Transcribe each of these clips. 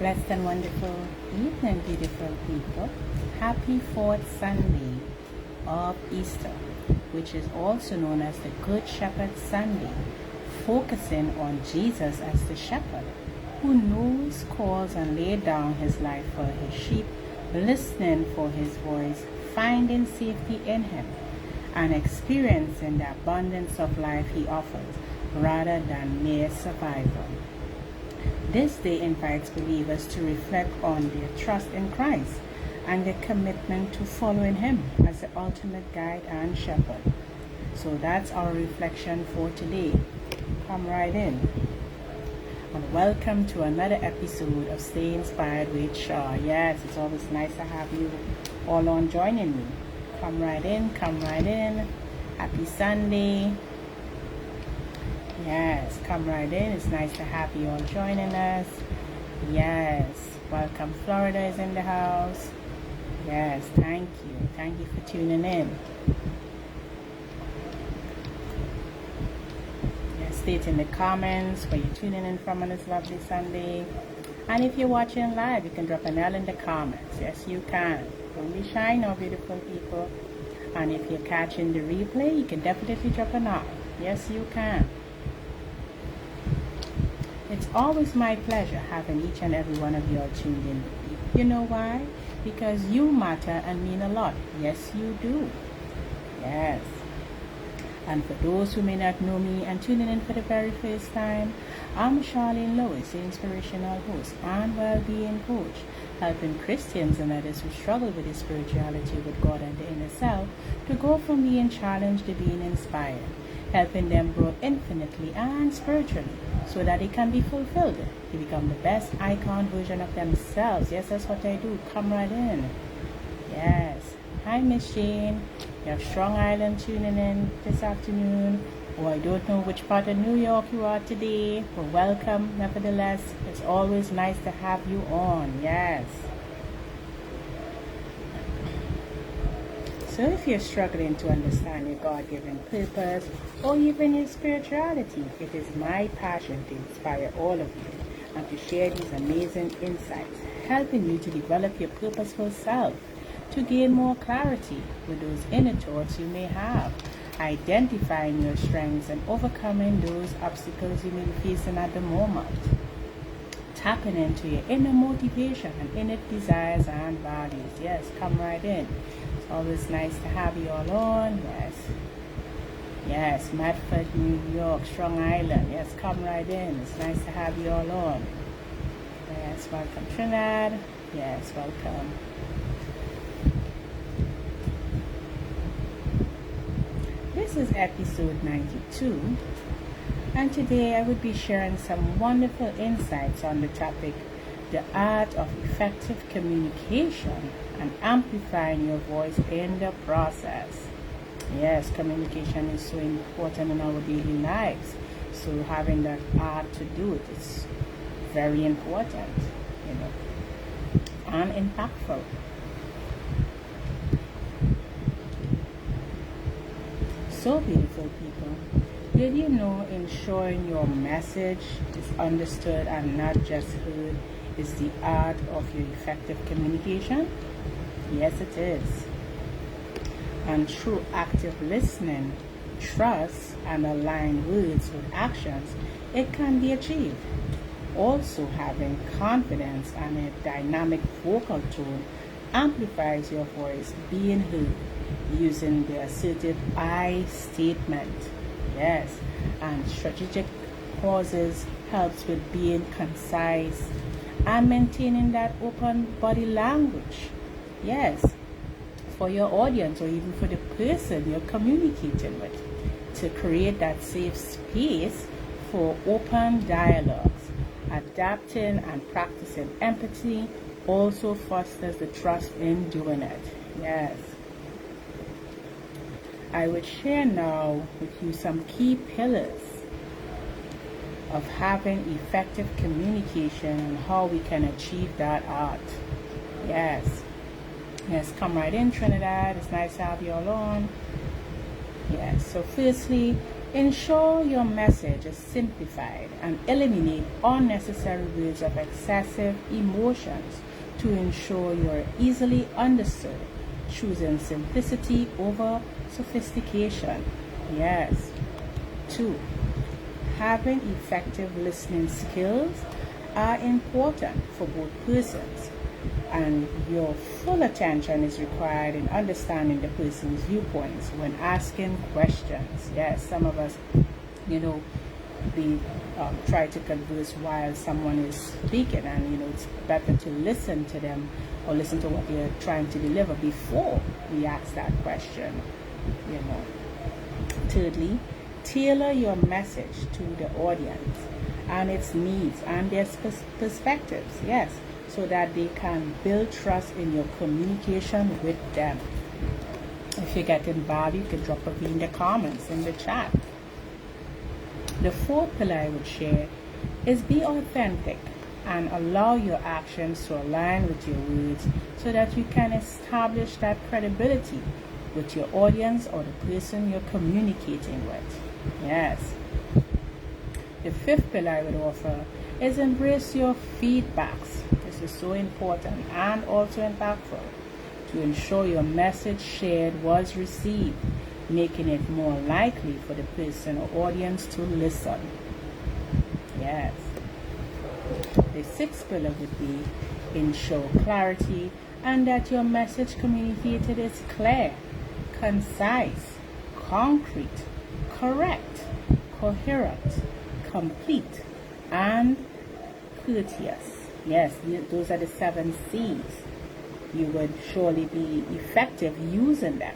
Blessed and wonderful evening, beautiful people. Happy fourth Sunday of Easter, which is also known as the Good Shepherd Sunday, focusing on Jesus as the shepherd who knows, calls, and laid down his life for his sheep, listening for his voice, finding safety in him, and experiencing the abundance of life he offers rather than mere survival. This day invites believers to reflect on their trust in Christ and their commitment to following him as the ultimate guide and shepherd. So that's our reflection for today. Come right in. And welcome to another episode of Stay Inspired with Shaw. Yes, it's always nice to have you all on joining me. Come right in, come right in. Happy Sunday. Yes, come right in. It's nice to have you all joining us. Yes, welcome. Florida is in the house. Yes, thank you. Thank you for tuning in. Yes, state in the comments where you're tuning in from on this lovely Sunday. And if you're watching live, you can drop an L in the comments. Yes, you can. Don't be shy now, beautiful people. And if you're catching the replay, you can definitely drop an R. Yes, you can. It's always my pleasure having each and every one of you all tuned in with me. You know why? Because you matter and mean a lot. Yes, you do. Yes. And for those who may not know me and tuning in for the very first time, I'm Charlene Lois, the inspirational host and well-being coach, helping Christians and others who struggle with their spirituality with God and the inner self to go from being challenged to being inspired, helping them grow infinitely and spiritually so that they can be fulfilled to become the best icon version of themselves. Yes, that's what I do. Come right in. Yes. Hi, Miss Jane. You have Strong Island tuning in this afternoon. Oh, I don't know which part of New York you are today, but welcome nevertheless. It's always nice to have you on. Yes. So if you're struggling to understand your God-given purpose or even your spirituality, it is my passion to inspire all of you and to share these amazing insights, helping you to develop your purposeful self, to gain more clarity with those inner thoughts you may have, identifying your strengths and overcoming those obstacles you may be facing at the moment, tapping into your inner motivation and inner desires and values. Yes, come right in. It's always nice to have you all on. Yes. Yes, Medford, New York, Strong Island. Yes, come right in. It's nice to have you all on. Yes, welcome Trinidad. Yes, welcome. This is episode 92. And today I would be sharing some wonderful insights on the topic, the art of effective communication and amplifying your voice in the process. Yes, communication is so important in our daily lives. So having that art to do it is very important, and impactful. So beautiful people, did you know ensuring your message is understood and not just heard is the art of your effective communication? Yes, it is. And through active listening, trust, and aligned words with actions, it can be achieved. Also, having confidence and a dynamic vocal tone amplifies your voice being heard using the assertive I statement. Yes, and strategic pauses helps with being concise and maintaining that open body language. Yes, for your audience or even for the person you're communicating with, to create that safe space for open dialogues. Adapting and practicing empathy also fosters the trust in doing it. Yes. I would share now with you some key pillars of having effective communication and how we can achieve that art. Yes. Yes, come right in, Trinidad. It's nice to have you all on. Yes, so firstly, Ensure your message is simplified and eliminate unnecessary words of excessive emotions to ensure you're easily understood, choosing simplicity over sophistication. Yes. 2. Having effective listening skills are important for both persons, and your full attention is required in understanding the person's viewpoints when asking questions. Yes, some of us, we try to converse while someone is speaking, and it's better to listen to them or listen to what they're trying to deliver before we ask that question. Thirdly, tailor your message to the audience and its needs and their perspectives. Yes, so that they can build trust in your communication with them. If you're getting value, you can drop a V in the comments, in the chat. The fourth pillar I would share is be authentic and allow your actions to align with your words so that you can establish that credibility with your audience or the person you're communicating with. Yes. The fifth pillar I would offer is embrace your feedbacks. This is so important and also impactful to ensure your message shared was received, making it more likely for the person or audience to listen. Yes. The sixth pillar would be ensure clarity and that your message communicated is clear, concise, concrete, correct, coherent, complete, and courteous. Yes, those are the 7 C's. You would surely be effective using them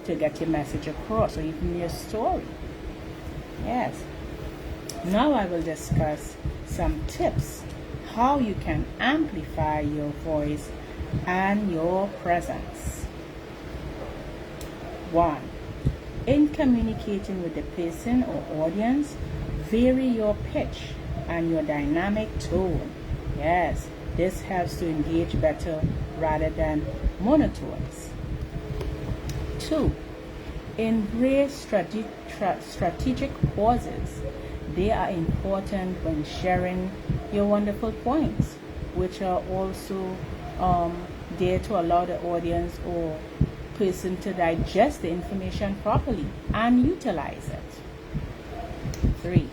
to get your message across, or even your story. Yes. Now I will discuss some tips how you can amplify your voice and your presence. 1. In communicating with the person or audience, vary your pitch and your dynamic tone. Yes, this helps to engage better rather than monotones. 2. Embrace strategic pauses. They are important when sharing your wonderful points, which are also there to allow the audience or person to digest the information properly and utilize it. 3.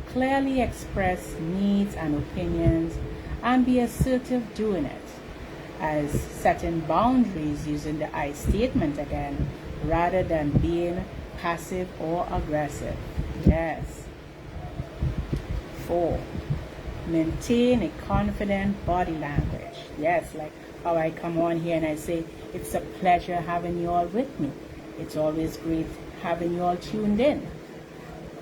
Clearly express needs and opinions and be assertive doing it, as setting boundaries using the I statement again, rather than being passive or aggressive. Yes. 4. Maintain a confident body language. Yes, like how I come on here and I say, it's a pleasure having you all with me. It's always great having you all tuned in.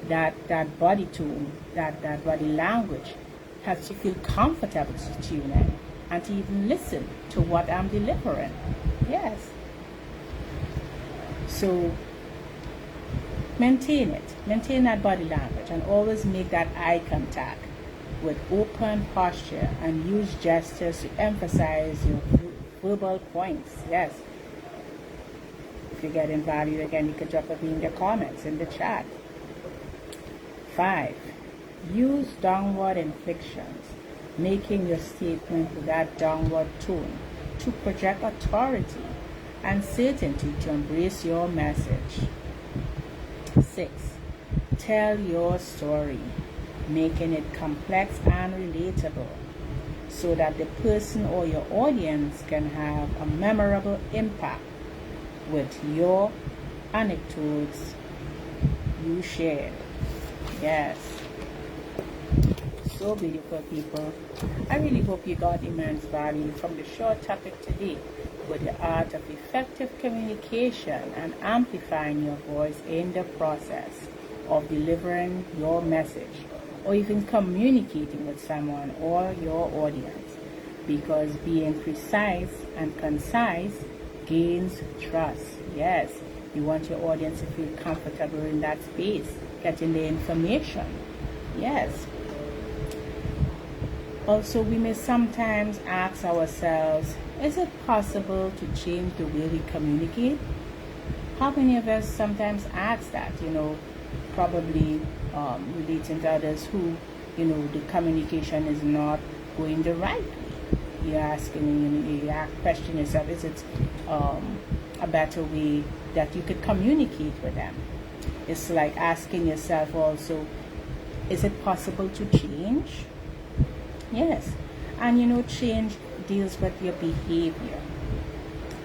That body tone, that body language helps you feel comfortable to tune in and to even listen to what I'm delivering. Yes. So maintain it. Maintain that body language and always make that eye contact with open posture and use gestures to emphasize your verbal points. Yes. If you're getting value, again, you can drop it in the comments, in the chat. 5. Use downward inflections, making your statement with that downward tone to project authority and certainty to embrace your message. 6. Tell your story, making it complex and relatable so that the person or your audience can have a memorable impact with your anecdotes you shared. Yes. So beautiful, people. I really hope you got immense value from the short topic today with the art of effective communication and amplifying your voice in the process of delivering your message or even communicating with someone or your audience, because being precise and concise gains trust. Yes, you want your audience to feel comfortable in that space, getting the information. Yes. Also, we may sometimes ask ourselves, is it possible to change the way we communicate? How many of us sometimes ask that, probably relating to others who, the communication is not going the right way. You're asking, you question yourself, is it a better way that you could communicate with them? It's like asking yourself also, is it possible to change? Yes. And change deals with your behavior,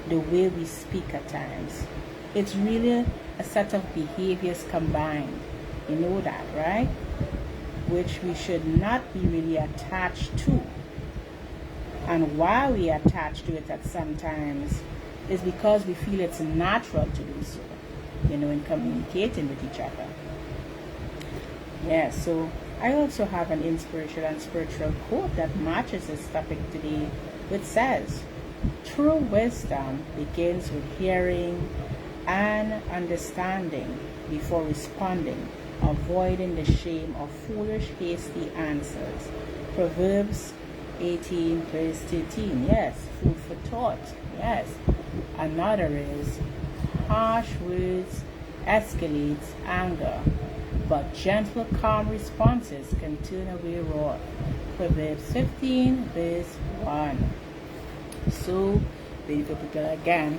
the way we speak at times. It's really a set of behaviors combined. You know that, right? Which we should not be really attached to. And why we attach to it at sometimes is because we feel it's natural to do so, in communicating with each other. Yeah, so I also have an inspirational and spiritual quote that matches this topic today, which says, true wisdom begins with hearing and understanding before responding, avoiding the shame of foolish, hasty answers. Proverbs 18 verse 13. Yes, food for thought. Yes. Another is, harsh words escalates anger, but gentle, calm responses can turn away wrath. Proverbs 15 verse 1. So, beautiful people, again,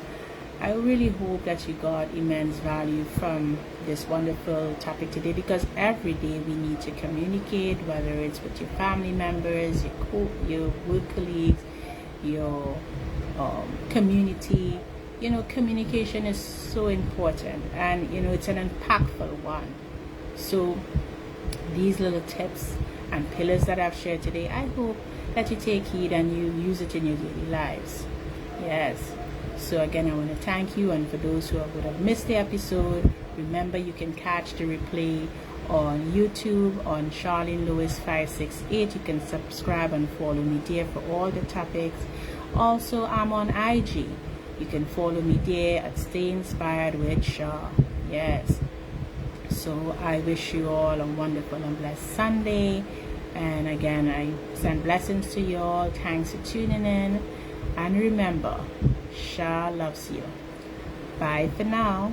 I really hope that you got immense value from this wonderful topic today, because every day we need to communicate, whether it's with your family members, your work colleagues, your community. Communication is so important, and it's an impactful one. So these little tips and pillars that I've shared today, I hope that you take heed and you use it in your daily lives. Yes. So again, I want to thank you, and for those who would have missed the episode, remember you can catch the replay on YouTube on Charlene Lewis 568. You can subscribe and follow me there for all the topics. Also, I'm on IG. You can follow me there at Stay Inspired with Shaw. Yes. So I wish you all a wonderful and blessed Sunday. And again, I send blessings to you all. Thanks for tuning in. And remember, Shah loves you. Bye for now.